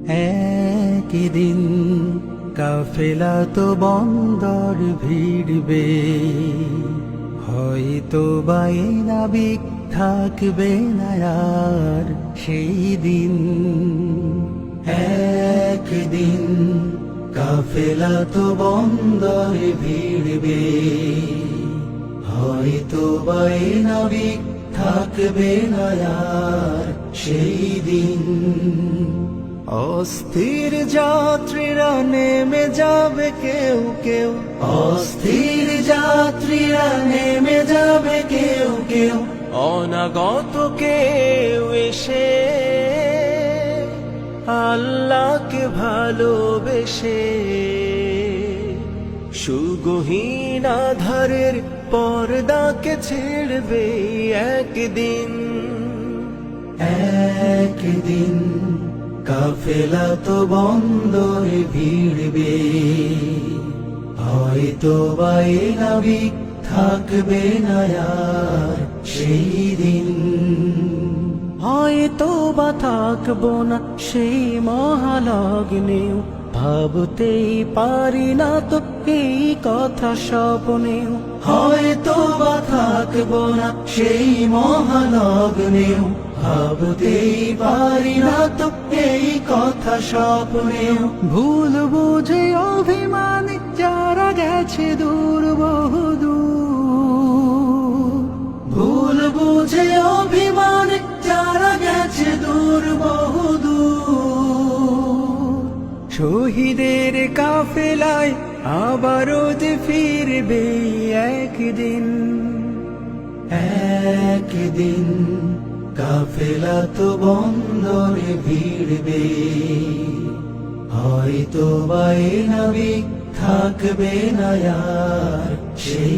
একদিন কাফেলা তো বন্দর ভিড়বে, হয়তো বাই নাবিক থাকবে না আর সেই দিন। একদিন কাফেলা তো বন্দর ভিড়বে, হয়তো বাই নাবিক থাকবে না আর সেই দিন। অস্থির যাত্রীরা নেমে যাবে কেউ কেউ, অস্থির যাত্রীরা নেমে যাবে কেউ কেউ, অনাগত কেউ এসে আল্লাহকে ভালোবেসে সুগহীন আধারের পর্দাকে ছেড়বে একদিন। একদিন কাফেলা তো বন্দরে ভিড়বে, হয়তো বাই নাবিক থাকবে না আর সেই দিন। হয়তো বা থাকবো না সেই মহালগ্নেও, ভাবতেই পারি না তো এই কথা স্বপ্নেও। হয়তো বা থাকবো না সেই মহালগ্নেও, ভাবতেই পারি না তো এই কথা স্বপ্নেও। ভুল বুঝে অভিমানী যারা গেছে দূর বহুদূর, ভুল বুঝে অভিমানী যারা গেছে দূর বহুদূর। শহীদের কাফেলায় আবারও যে ফিরবে একদিন। একদিন কাফেলা তো বন্দরে ভিড়বে, হয়তো বাই নাবিক থাকবে না আর সেই